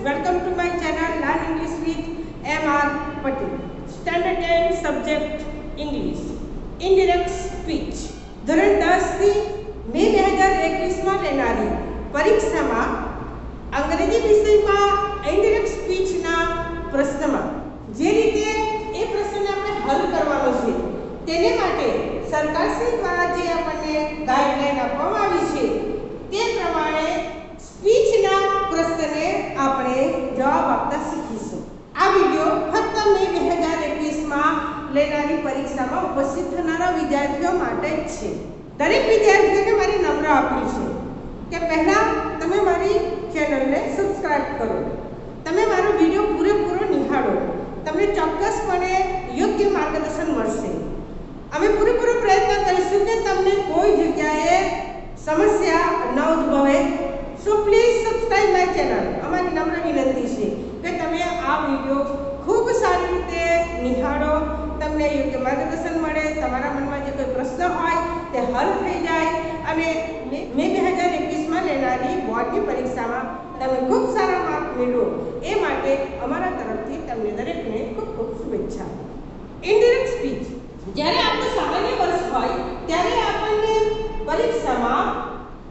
Welcome to my channel Learn English with M.R. Patel. Standard 10 Subject English. Indirect Speech. ધોરણ 10 થી મે 2021માં લેનારી પરીક્ષામાં અંગ્રેજી વિષયમાં ઇનડાયરેક્ટ સ્પીચના પ્રશ્નમાં જે રીતે એ પ્રશ્નને આપણે હલ કરવાનો છે તેને માટે સરકારશ્રી દ્વારા જે આપણને ગાઈડલાઈન આપવામાં આવી છે તે પ્રમાણે સ્પીચના પ્રશ્નને આપણે જવાબ આપતા શીખીશું। આ વિડિયો ફક્ત મે 2021માં લેનારી પરીક્ષામાં ઉપસ્થિત થનારા વિદ્યાર્થીઓ માટે જ છે। દરેક વિદ્યાર્થીઓને મારી નમ્ર અપીલ છે કે પહેલા તમે મારી ચેનલને સબસ્ક્રાઇબ કરો, તમે મારો વિડિયો પૂરેપૂરો નિહાળો, તમને ચોક્કસપણે યોગ્ય માર્ગદર્શન મળશે। અમે પૂરેપૂરો પ્રયત્ન કરીશું કે તમને કોઈ જગ્યાએ સમસ્યા ન ઉદ્ભવે। So please subscribe my channel. અમારી નમ્ર વિનંતી છે કે તમે આ વિડિયો ખૂબ સારી રીતે નિહાળો, તમને યોગ્ય માર્ગદર્શન મળે, તમારા મનમાં જે કોઈ પ્રશ્ન હોય તે હલ થઈ જાય અને મે 2021માં લેનારી બોર્ડની પરીક્ષામાં તમે ખૂબ સારા માર્ક મેળવો એ માટે અમારા તરફથી તમને દરેકને ખૂબ ખૂબ શુભેચ્છા। ઇનડાયરેક્ટ સ્પીચ જ્યારે આપણું સામાન્ય વર્ષ હોય ત્યારે આપણને પરીક્ષામાં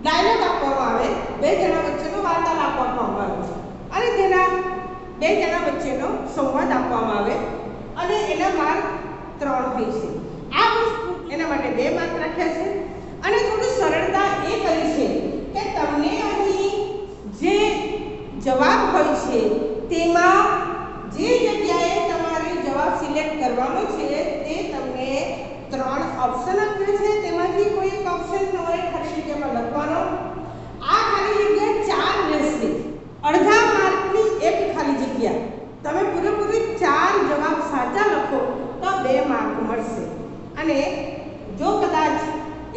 ડાયલોગ આપવામાં આવે, બે જણા વચ્ચેનો વાર્તાલાપ આપવામાં આવે અને તેના બે જણા વચ્ચેનો સંવાદ આપવામાં આવે અને એના માર્ક 3 હોય છે। આ વસ્તુ એના માટે 2 માર્ક રાખ્યા છે અને થોડી સરળતા એ કરી છે કે તમને અહીં જે જવાબ હોય છે તેમાં જે જગ્યાએ તમારે જવાબ સિલેક્ટ કરવાનો છે તે તમને 3 ઓપ્શન આપ્યો છે, તેમાંથી કોઈ એક ઓપ્શન તમારે ખાલી જગ્યામાં લખવાનો। આ ખાલી જગ્યા 4 રહેશે, અડધા માર્કની એક ખાલી જગ્યા, તમે પૂરેપૂરી 4 જવાબ સાચા લખો તો 2 માર્ક મળશે અને જો કદાચ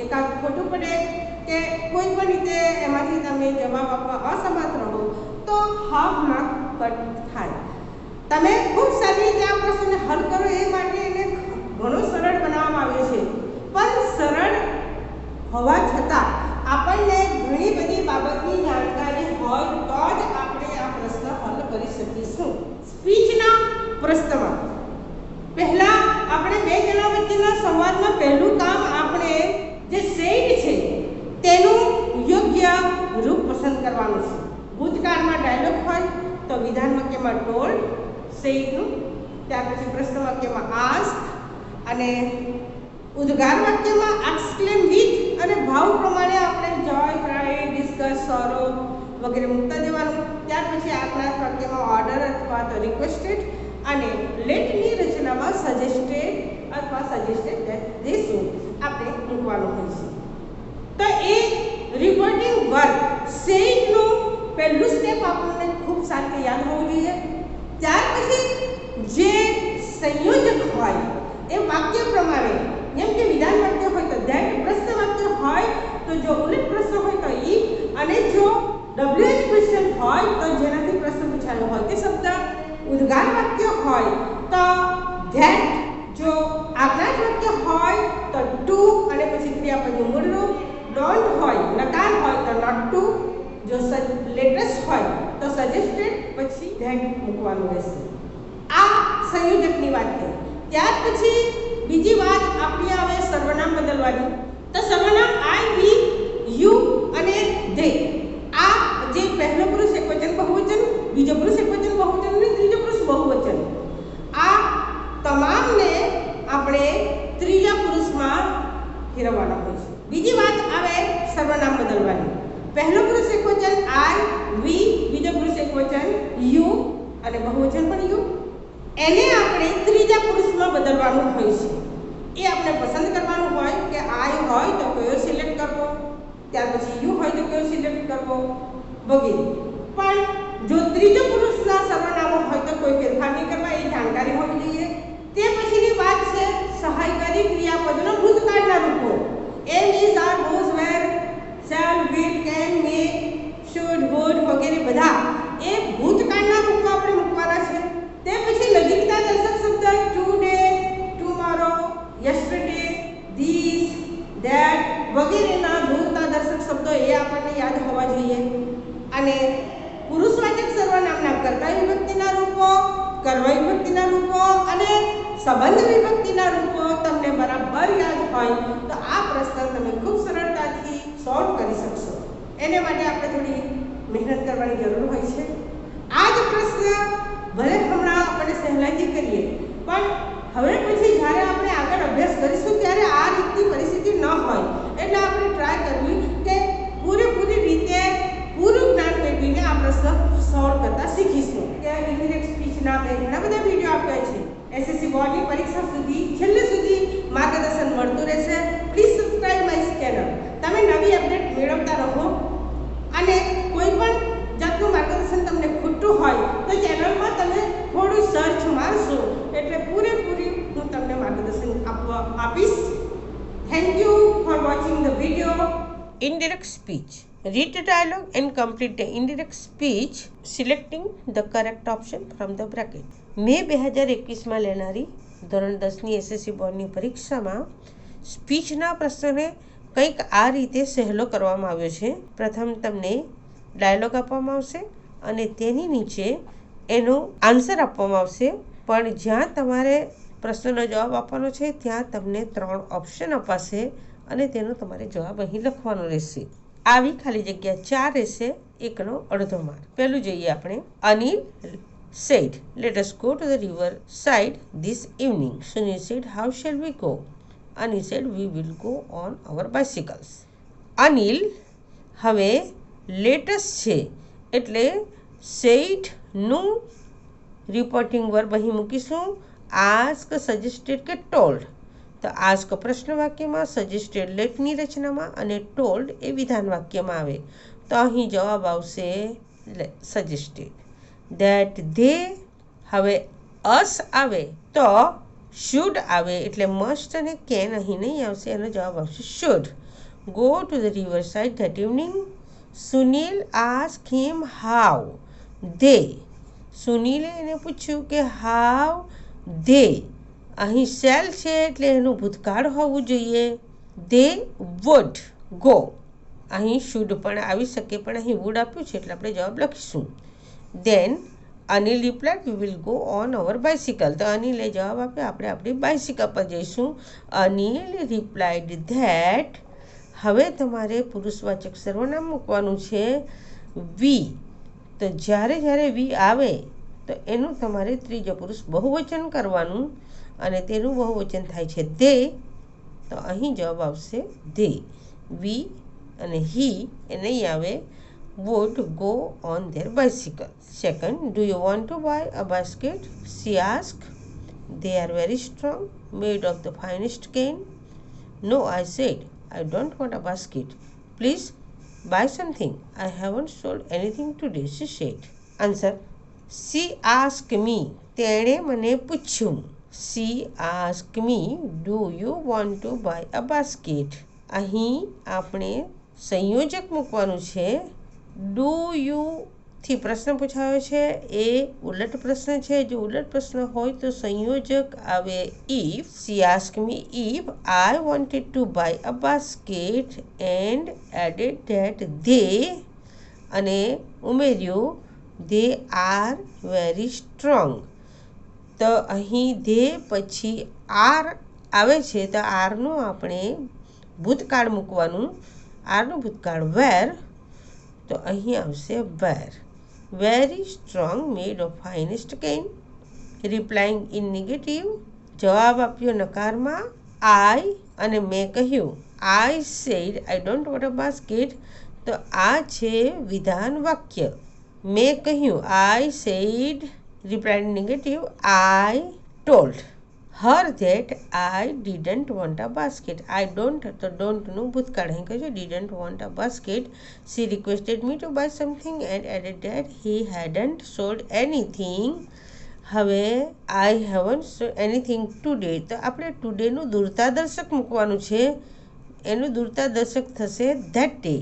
એકાદ ખોટું પડે કે કોઈ પણ રીતે એમાંથી તમે જવાબ આપવા અસમર્થ રહો તો હાફ માર્ક કટ થાય। તમે ખૂબ સારી રીતે આ પ્રશ્નને હલ કરો એ માટે એને ઘણો સરળ બનાવવામાં આવ્યો છે, પણ સરળ હોવા છતાં આપણને ઘણી બધી બાબતની જાણકારી હોય તો જ આપણે આ પ્રશ્ન હલ કરી શકીશું। સ્પીચના પ્રશ્નમાં પહેલા આપણે બે જણા વચ્ચેના સંવાદમાં પહેલું કામ આપણે જે સેઇડ છે તેનું યોગ્ય રૂપ પસંદ કરવાનું છે। ભૂતકાળમાં ડાયલોગ હોય તો વિધાન વાક્યમાં ટોલ્ડ સેઇડનું, ત્યાર પછી પ્રશ્ન વાક્યમાં આસ્ક અને ઉદ્ગાર વાક્યમાં એક્સક્લેમ વિથ અને ભાવ પ્રમાણે આપણે જોય, પ્રાઇડ, ડિસ્કસ, સોરો વગેરે મૂકતા દેવાનું। ત્યાર પછી આજ્ઞાર્થ વાક્યમાં ઓર્ડર અથવા તો રિક્વેસ્ટેડ અને લેટની રચનામાં સજેસ્ટેડ અથવા સજેસ્ટેડ દેશું આપણે મૂકવાનું હોય છે। તો એ રિપોર્ટિંગ વર્ક સેઇડનું પહેલું સ્ટેપ આપણને ખૂબ સારી રીતે યાદ હોવું જોઈએ। ત્યાર પછી જે સંયોજક હોય એ વાક્ય પ્રમાણે, જેમ કે વિધાન વાક્ય હોય તો ધેટ, પ્રશ્ન વાક્ય હોય તો જો ઉલ્લેખ પ્રશ્ન હોય તો ઈ, અને જો WH ક્વેશ્ચન હોય તો જેનાથી પ્રશ્ન પૂછાયો હોય તે શબ્દ, ઉદ્ગાર વાક્ય હોય તો ધેટ, જો આજ્ઞાર્થ વાક્ય હોય તો ટુ અને પછી ક્રિયાપદનું મૂળ રૂપ, ડોન્ટ હોય નકાર હોય તો નોટ ટુ, જો લેટેસ્ટ હોય તો સજેસ્ટેડ પછી ધેટ મૂકવાનું રહેશે। આ સંયોજકની વાત થઈ। ત્યાર પછી બીજી વાત આપણી આવે સર્વનામ બદલવાની। તો સર્વનામ આઈ, વી, યુ અને ધે, આ જે પહેલો પુરુષ એકવચન બહુવચન, બીજો પુરુષ એકવચન બહુવચન અને ત્રીજો પુરુષ બહુવચન, આ તમામને આપણે ત્રીજા પુરુષમાં ફેરવવાના હોય છે। બીજી વાત આવે સર્વનામ બદલવાની। પહેલો પુરુષ એકવચન આઈ, વી, બીજો પુરુષ એકવચન યુ અને બહુવચન પણ યુ, એને આપણે ત્રીજા પુરુષમાં બદલવાનું હોય છે। એ આપણે પસંદ કરવાનું હોય કે આઈ હોય તો કયો સિલેક્ટ કરવો, ત્યાર પછી યુ હોય તો કયો સિલેક્ટ કરવો વગેરે। પણ જો ત્રીજો પુરુષના સર્વનામો હોય તો કોઈ ફેરફાર નહીં કરવા, એ જાણકારી હોવી જોઈએ। તે પછીની વાત છે સહાયકારી ક્રિયાપદના ભૂતકાળના રૂપો। Am, is, are, was, were, shall, will, can, may, should, would વગેરે બધા એ ભૂતકાળના રૂપો આપણે મૂકવાના છે। તે પછી નજીકતા દર્શક શબ્દ today, tomorrow, yesterday, this, that વગેરેના દૂરતા દર્શક શબ્દો એ આપણને યાદ હોવા જોઈએ। અને કર્મ વિભક્તિના રૂપો અને સંબંધ વિભક્તિના રૂપો તમને બરાબર યાદ હોય તો આ પ્રશ્ન તમે ખૂબ સરળતાથી સોલ્વ કરી શકશો. એને માટે આપણે થોડી મહેનત કરવાની જરૂર હોય છે. આ જ પ્રશ્ન ભલે હમણાં આપણે સહેલાઈથી કરીએ, પણ હવે પછી જ્યારે આપણે આગળ અભ્યાસ કરીશું ત્યારે આ રીતની પરિસ્થિતિ ન હોય. એટલે આપણે ટ્રાય કરવી કે પૂરેપૂરી રીતે પૂરું જ્ઞાન મેળવીને આ પ્રશ્ન સોલ્વ કરતા શીખીશું. ત્યાં ઇન્ડિરેક્ટ સ્પીચના મેં ઘણા બધા વિડીયો આપ્યા છે. એસએસસી બોર્ડની પરીક્ષા સુધી છેલ્લે સુધી માર્ગદર્શન મળતું રહેશે. Please subscribe my channel. તમે નવી અપડેટ મેળવતા રહો અને કોઈ પણ જાતનું માર્ગદર્શન તમને ખૂટતું હોય તો ચેનલમાં તમે થોડું સર્ચ મારશો એટલે પૂરેપૂરી હું તમને માર્ગદર્શન આપીશ. Thank you for watching the video. Indirect speech. Read the dialogue and complete the indirect speech selecting the correct option from the bracket. મે 2021માં લેનારી ધોરણ 10ની એસએસસી બોર્ડની પરીક્ષામાં સ્પીચના પ્રશ્નને કંઈક આ રીતે સહેલો કરવામાં આવ્યો છે. પ્રથમ તમને ડાયલોગ આપવામાં આવશે અને તેની નીચે એનો આન્સર આપવામાં આવશે. પણ જ્યાં તમારે પ્રશ્નનો જવાબ આપવાનો છે ત્યાં તમને 3 ઓપ્શન અપાશે અને તેનો તમારે જવાબ અહીં લખવાનો રહેશે. આવી ખાલી જગ્યા 4 રહેશે, એકનો અડધો માર્ક. પહેલું જોઈએ આપણે. Anil said, let us go to the river side this evening. Sunil said, how shall we go? Anil said, we will go on our bicycles. Anil હવે લેટેસ્ટ છે એટલે said નું રિપોર્ટિંગ વર્બ અહીં મૂકીશું. આસ્ક, સજેસ્ટેડ કે ટોલ્ડ. તો ask પ્રશ્ન વાક્યમાં, સજેસ્ટેડ લેખની રચનામાં અને ટોલ્ડ એ વિધાન વાક્યમાં આવે. તો અહીં જવાબ આવશે સજેસ્ટેડ. ધેટ ધે, હવે અસ આવે તો શુડ આવે એટલે મસ્ટ અને કેન અહીં નહીં આવશે, એનો જવાબ આવશે should. Go to the river side that evening. Sunil ask him how they. સુનિલે એને પૂછ્યું કે હાઉ ધે. અહીં શેલ છે એટલે એનું ભૂતકાળ હોવું જોઈએ. They would go. અહીં શુડ પણ આવી શકે પણ અહીં વુડ આપ્યું છે એટલે આપણે જવાબ લખીશું. Then Anil replied we will go on our bicycle. તો અનિલે જવાબ આપ્યો આપણે આપણી બાઇસિકલ પર જઈશું. Anil replied that. હવે તમારે પુરુષવાચક સર્વનામ મૂકવાનું છે વી. તો જ્યારે વી આવે તો એનું તમારે ત્રીજો પુરુષ બહુવચન કરવાનું અને તેનું બહુવચન થાય છે ધે. તો અહીં જવાબ આવશે ધે. વી અને હી એ નહીં આવે. would go on their bicycle. Second, do you want to buy a basket? She asked. They are very strong, made of the finest cane. No, I said, I don't want a basket. Please buy something. I haven't sold anything today, she said. Answer. She asked me. તેણે મને પૂછ્યું. She asked me, do you want to buy a basket? અહીં આપણે સંયોજક મૂકવાનું છે. Do you થી પ્રશ્ન પૂછાયો છે એ ઉલટ પ્રશ્ન છે. જો ઉલટ પ્રશ્ન હોય તો સંયોજક આવે if. She asked me if I wanted to buy a basket and added that they અને ઉમેર્યું they are very strong. તો અહીં they પછી આર આવે છે તો આરનું આપણે ભૂતકાળ મૂકવાનું. આરનું ભૂતકાળ વેર. તો અહીં આવશે were. Very strong made of finest cane. Replying in negative. જવાબ આપ્યો નકારમાં આઈ અને મેં કહ્યું I said I don't want a basket. તો આ છે વિધાન વાક્ય. મેં કહ્યું I said. Replied negative I told her that I didn't want a basket. I don't તો ડોન્ટનું ભૂતકાળ અહીં કહ્યું didn't want a basket. She requested me to buy something and added that he hadn't sold anything. હવે I haven't sold anything today. તો આપણે ટુડેનું દૂરતા દર્શક મૂકવાનું છે. એનું દૂરતા દર્શક થશે that day.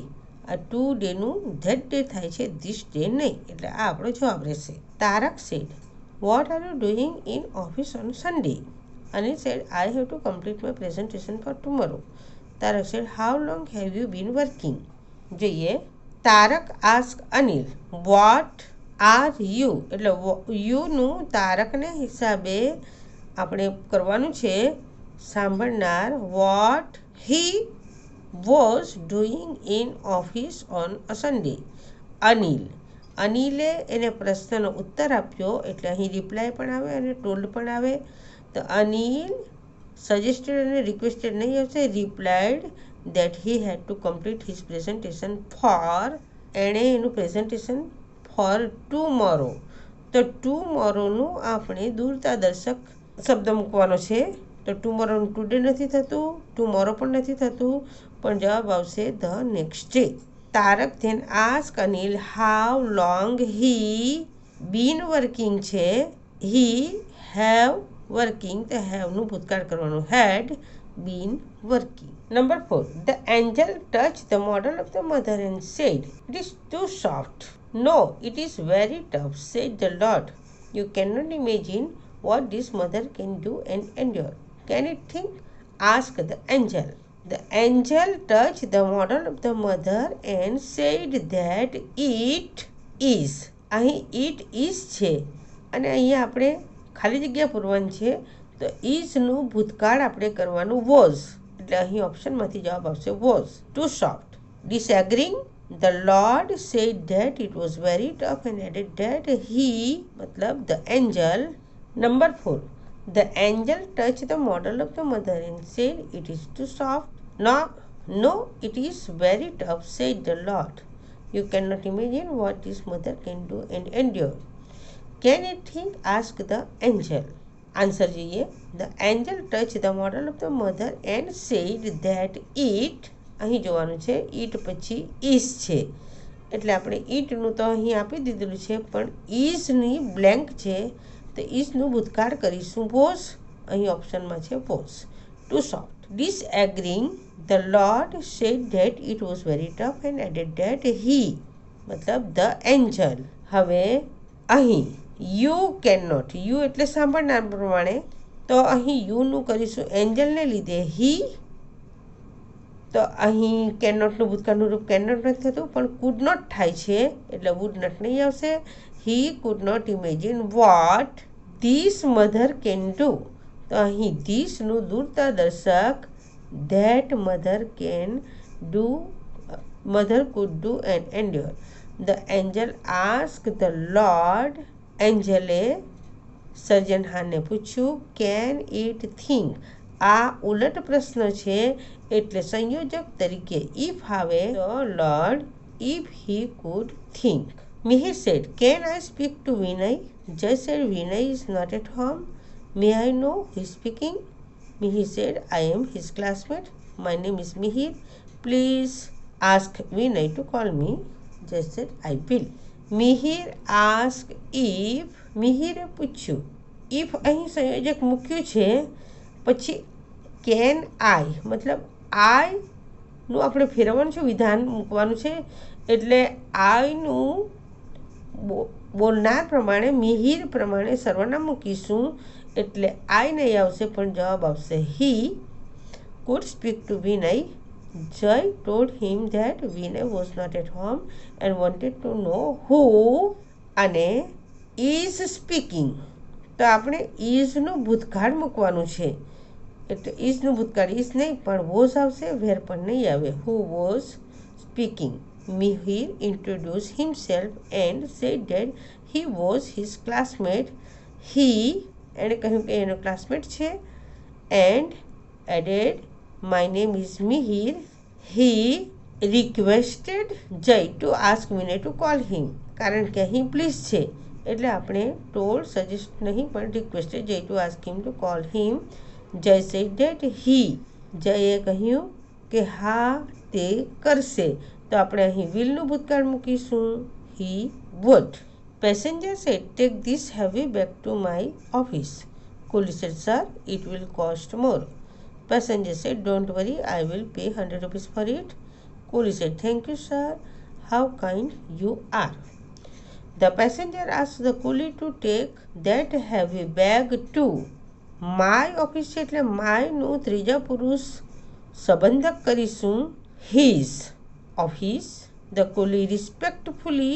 આ ટુડેનું that day થાય છે this day નહીં. એટલે આ આપણો જવાબ રહેશે. Tarak said, what are you doing in office on Sunday? Anil said, I have to complete my presentation for tomorrow. Tarak said, how long have you been working? જોઈએ. Tarak asked Anil, what are you એટલે યુનું તારકને હિસાબે આપણે કરવાનું છે સાંભળનાર what he was doing in office on a Sunday. અનિલે એને પ્રશ્નનો ઉત્તર આપ્યો એટલે અહીં રિપ્લાય પણ આવે અને ટોલ્ડ પણ આવે. તો અનિલ સજેસ્ટેડ અને રિક્વેસ્ટેડ નહીં આવશે. Replied that he had to complete his presentation for, એણે એનું પ્રેઝન્ટેશન ફોર ટુમોરો. તો ટુમોરોનું આપણે દૂરતા દર્શક શબ્દ મૂકવાનો છે. તો ટુમોરોનું ટુડે નથી થતું, ટુમોરો પણ નથી થતું, પણ જવાબ આવશે the next day. Tarak then ask Anil how long he been working છે. હી હેવ વર્કિંગ, તો હેવનું ભૂતકાળ કરવાનું, had been working. Number 4, the angel touch the model of the mother and said it is too soft. No, it is very tough, said the Lord. You can not imagine what this mother can do and endure. Can it think? Asked the angel. The angel touched the model of the mother and said that it is. અહીં it is છે અને અહીંયા આપણે ખાલી જગ્યા પૂરવાની છે. તો ઇઝનું ભૂતકાળ આપણે કરવાનું વોઝ, એટલે અહીં ઓપ્શનમાંથી જવાબ આવશે was. Too soft. Disagreeing, the Lord said that it was very tough and added that he મતલબ the angel. Number 4, the angel touched the model of the mother and said it is too soft. No, it is very tough, said the Lord. You cannot imagine what this mother can do and endure. Can it think? asked the angel. Answer જોઈએ. The angel touched the model of the mother and said that it, અહીં જોવાનું છે it પછી is છે એટલે આપણે itનું તો અહીં આપી દીધેલું છે, પણ isની બ્લેન્ક છે તો ઇઝનું ભૂતકાળ કરીશું વોઝ. અહીં ઓપ્શનમાં છે was. Too soft. Disagreeing, the Lord said that it was very tough and added that he મતલબ ધ એન્જલ. હવે અહીં યુ કેન નોટ, યુ એટલે સાંભળનાર પ્રમાણે, તો અહીં યુનું કરીશું એન્જલને લીધે હી. તો અહીં કેન નોટનું ભૂતકાળનું રૂપ કેન નોટ નથી થતું, પણ કુડ નોટ થાય છે એટલે વુડ નોટ નહીં આવશે. He could not imagine what this mother can do. તો અહીં ધીસનું દૂરતા દર્શક that mother can do, mother could do and endure. The angel asked the Lord. એન્જલે સર્જનહારને પૂછ્યું can it think. આ ઉલટ પ્રશ્ન છે એટલે સંયોજક તરીકે if આવે તો Lord if he could think. Mihir said, can I speak to Vinay? Jai said, Vinay is not at home. May I know who is speaking? Mihir said, I am his classmate. My name is Mihir. Please ask Vinay to call me. Jai said, I will. Mihir asked if. મિહિરે પૂછ્યું. if અહીં સંયોજક મૂક્યું છે પછી can I મતલબ આઈનું આપણે ફેરવવાનું છે, વિધાન મૂકવાનું છે એટલે આઈનું બોલનાર પ્રમાણે મિહિર પ્રમાણે સર્વનામ મૂકીશું એટલે આઈ નહીં આવશે પણ જવાબ આવશે હી could speak to Vinay. Jai told him that Vinay was not at home and wanted to know who અને is speaking. તો આપણે ઇઝનું ભૂતકાળ મૂકવાનું છે એટલે ઇઝનું ભૂતકાળ ઇઝ નહીં પણ વોઝ આવશે, વેર પણ નહીં આવે. Who was speaking. Mihir introduced himself and said that he was his classmate. He એણે કહ્યું કે એનો ક્લાસમેટ છે and added my name is Mihir. He requested Jai to ask Vinay to call him. કારણ કે અહીં પ્લીઝ છે એટલે આપણે ટોલ્ડ સજેસ્ટ નહીં પણ requested Jai to ask him to call him. Jai said that he. જયે કહ્યું કે હા તે કરશે તો આપણે અહીં વિલનું ભૂતકાળ મૂકીશું he would. Passenger said, take this heavy bag to my office. Coolie said, sir, it will cost more. Passenger said, don't worry, I will pay 100 rupees for it. Coolie said, thank you, sir. How kind you are. The passenger asked the coolie to take that heavy bag to my office એટલે માયનું ત્રીજા પુરુષ સંબંધક કરીશું his office. The coolie respectfully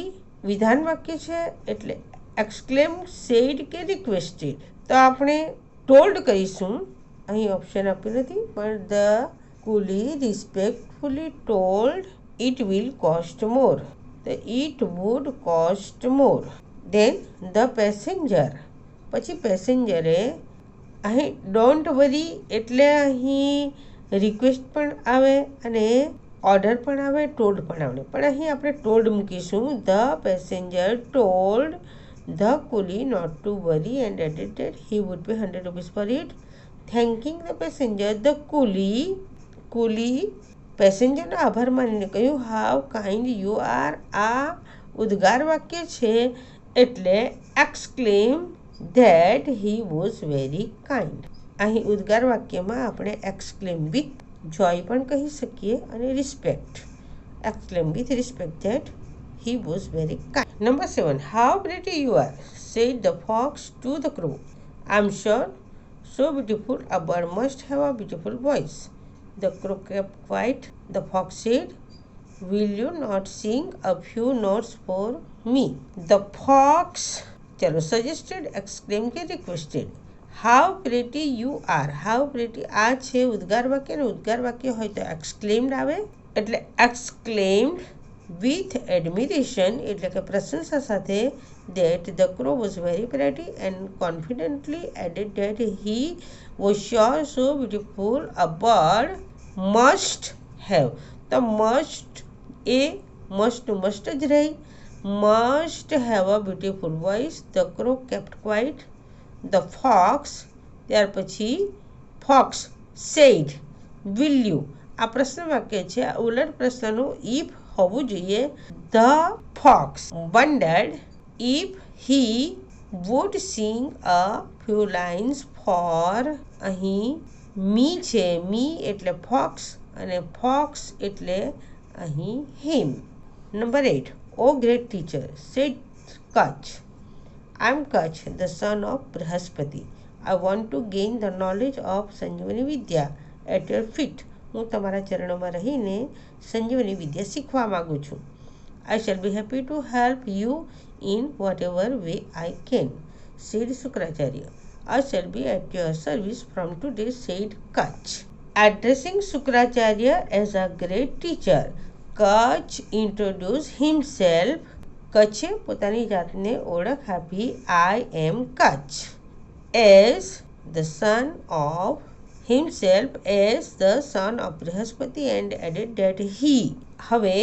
વિધાન વાક્ય છે એટલે exclaimed, sad કે requested. તો આપણે ટોલ્ડ કહીશું. અહીં ઓપ્શન આપ્યું નથી, પણ the coolie respectfully told it will cost more. તો it would cost more. Then the passenger, પછી પેસેન્જરે, અહીં ડોન્ટ વરી એટલે અહીં રિક્વેસ્ટ પણ આવે અને ઓર્ડર પણ આવે, ટોલ્ડ પણ આવે, પણ અહીં આપણે ટોલ્ડ મૂકીશું. The passenger told the coolie not to worry and added that he would pay 100 rupees for it. Thanking the passenger, the coolie પેસેન્જરનો આભાર માનીને કહ્યું, હાવ કાઇન્ડ યુ આર. આ ઉદ્ગાર વાક્ય છે એટલે exclaim that he was very kind. અહીં ઉદ્ગાર વાક્યમાં આપણે એક્સક્લેમ વિથ જોય પણ કહી શકીએ અને respect. Exclaim with respect that he was very kind. Number 7. How pretty you are, said the fox to the crow. I'm sure so beautiful a bird must have a beautiful voice. The crow kept quiet. The fox said, will you not sing a few notes for me? The fox suggested, exclaimed કે requested. How pretty you are. How pretty આ છે ઉદ્ગાર વાક્ય, અને ઉદ્ગાર વાક્ય હોય તો exclaimed આવે, એટલે exclaimed with admiration એટલે કે પ્રશંસા સાથે that the crow was very pretty and confidently added that he was sure so beautiful a bird must have. તો must એ must જ રહી, must have a beautiful voice. The crow kept quiet. The fox, ત્યાર પછી fox said, will you. આ પ્રશ્ન વાક્ય છે, આ ઉલટ પ્રશ્નનું if હોવું જોઈએ. The fox wondered if he would sing a few lines for. અહીં me છે, me એટલે fox અને fox એટલે અહીં him. Number 8. Oh great teacher, said Kach. I am Kach, the son of Brihaspati. I want to gain the knowledge of Sanjivani Vidya at your feet. હું તમારા ચરણોમાં રહીને સંજીવની વિદ્યા શીખવા માગું છું. I shall be happy to help you in whatever way I can, said Sukracharya. I shall be at your service from today, said Kach. Addressing Sukracharya as a great teacher, Kach introduced himself. કચ્છે પોતાની જાતને ઓળખ આપી. I am Kach. As the son of himself as the son of Brihaspati and added that he. હવે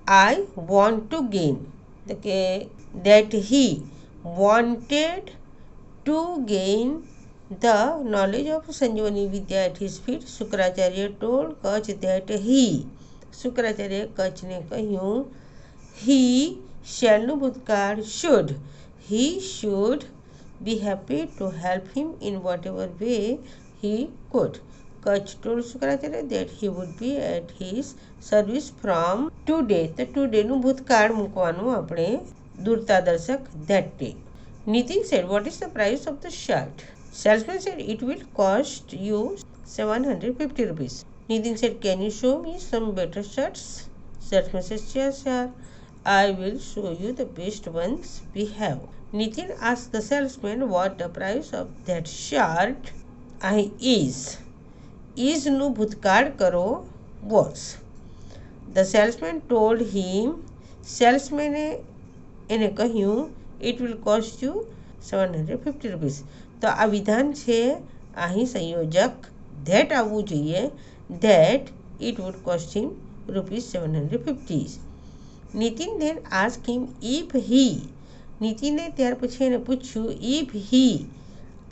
I want to gain, that he wanted to gain the knowledge of Sanjivani Vidya at his feet. Sukracharya told Kach that he. Shukracharya કચ્છને કહ્યું he shall નું ભૂતકાળ should. He should be happy to help him in whatever way he could. Kach told Sukracharya that he would be at his service from today. તો today નું ભૂતકાળ મૂકવાનું આપણે દૂરતાદર્શક that day. Nitin said, what is the price of the shirt? Salesman said, it will cost you 750 rupees. Nitin said, can you show me some better shirts? Salesman said, yes sir, I will show you the best ones we have. Nitin asked the salesman what the price of that shirt is. Is નું ભૂતકાળ કરો was. The salesman told him. સેલ્સમેને એને કહ્યું it will cost you 750 rupees. તો આ વિધાન છે, અહીં સંયોજક that આવવું જોઈએ. That it would cost him rupees 750. Nitin then asked him if he. નીતિને ત્યાર પછી એને પૂછ્યું if he.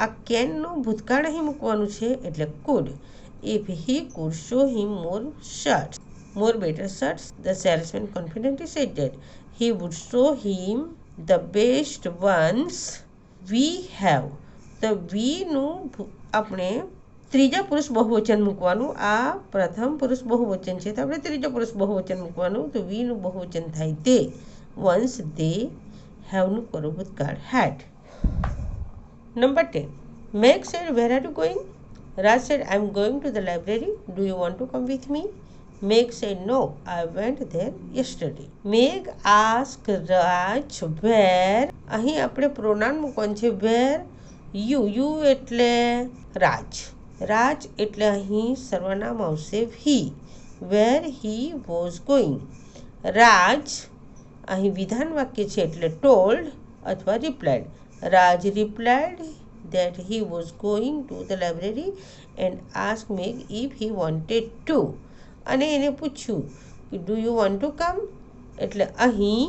આ કેનનું ભૂતકાળ અહીં મૂકવાનું છે એટલે could. If he could show him more better shirts, the salesman confidently said that he would show him the best ones we have. તો we નું આપણે ત્રીજા પુરુષ બહુવચન મૂકવાનું. આ પ્રથમ પુરુષ બહુવચન છે તો આપણે ત્રીજો પુરુષ બહુવચન મૂકવાનું. તો we નું બહુવચન થાય તે. once they have નું કરો ભૂતકાળ had. Number 10. Meg said, where are you going? Raj said, I am going to the library. Do you want to come with me? Meg said, no, I went there yesterday. Meg asked Raj where. અહીં આપણે pronoun મૂકવાનું છે where. You એટલે રાજ. રાજ એટલે અહીં સર્વનામ આવશે he. where he was going. રાજ અહીં વિધાન વાક્ય છે એટલે told અથવા replied. Raj replied that he was going to the library and asked Meg if he wanted to. અને એને પૂછ્યું કે do you want to come. એટલે અહીં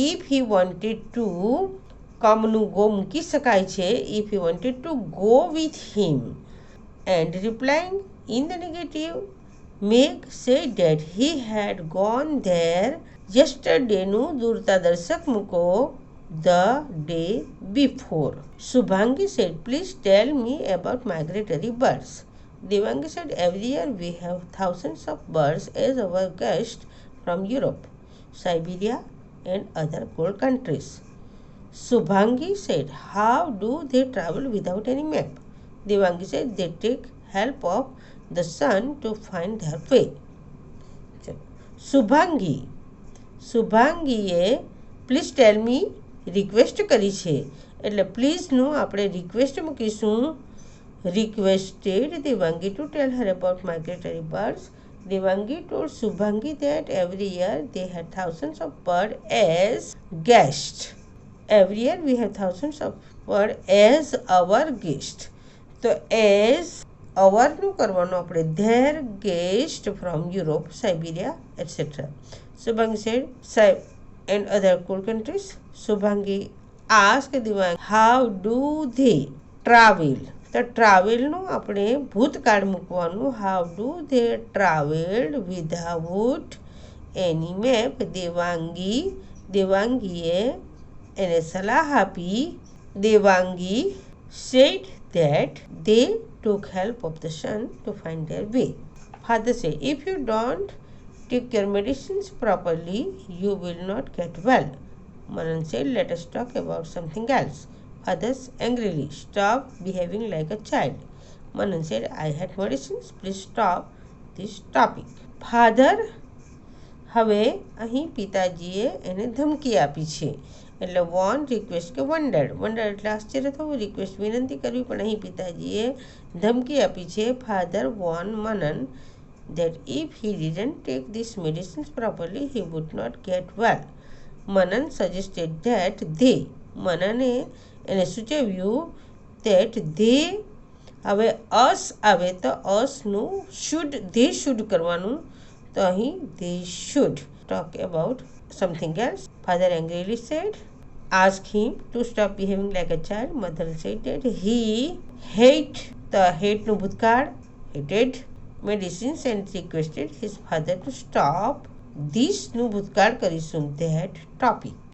ઇફ હી વોન્ટેડ ટુ કમનું ગો મૂકી શકાય છે. If he wanted to go with him. And replying in the negative, Meg said that he had gone there યસ્ટરડેનું દૂરતાદર્શક મૂકો the day before. Subhangi said, please tell me about migratory birds. Devangi said, every year we have thousands of birds as our guests from Europe, Siberia and other cold countries. Subhangi said, how do they travel without any map? Devangi said, they take help of the sun to find their way. શુભાંગીએ please tell me request કરી છે એટલે પ્લીઝનું આપણે request મૂકીશું. Requested Devangi to tell her about migratory birds. Devangi told Shubhangi that every year they had thousands of birds as guests. Every year we have thousands of birds as our guest. તો as અવારનું કરવાનું આપણે their guest from Europe, Siberia, etc. Subhangi said, and other cold countries. Subhangi asked Devangi, how do they travel? તો ટ્રાવેલનું આપણે ભૂતકાળ મૂકવાનું. how do they travel without any map? દેવાંગીએ એને સલાહ આપી. Devangi said that they took help of the sun to find their way. Father said, if you don't take your medicines properly, you will not get well. Manan said, let us talk about something else. Father angrily, stop behaving like a child. Manan said, I had medicines, please stop this topic. Father હવે અહીં પિતાજીએ એને ધમકી આપી છે. એટલે von request કે વન્ડર્ડ. વન્ડર્ડ એટલે આશ્ચર્ય થવું, રિક્વેસ્ટ વિનંતી કરવી, પણ અહીં પિતાજીએ ધમકી આપી છે. ફાધર વોન Manan that if he didn't take these medicines properly, he would not get well. Manan suggested that they. મનને એને સૂચવ્યું that they. હવે us આવે તો usનું they should કરવાનું. તો અહીં they should talk about something else. Father angrily said, ask him to stop behaving like a child. Mother said that he hate. the hateનું ભૂતકાળ hated medicines and requested his father to stop this નું ભૂતકાળ કરીશું that topic.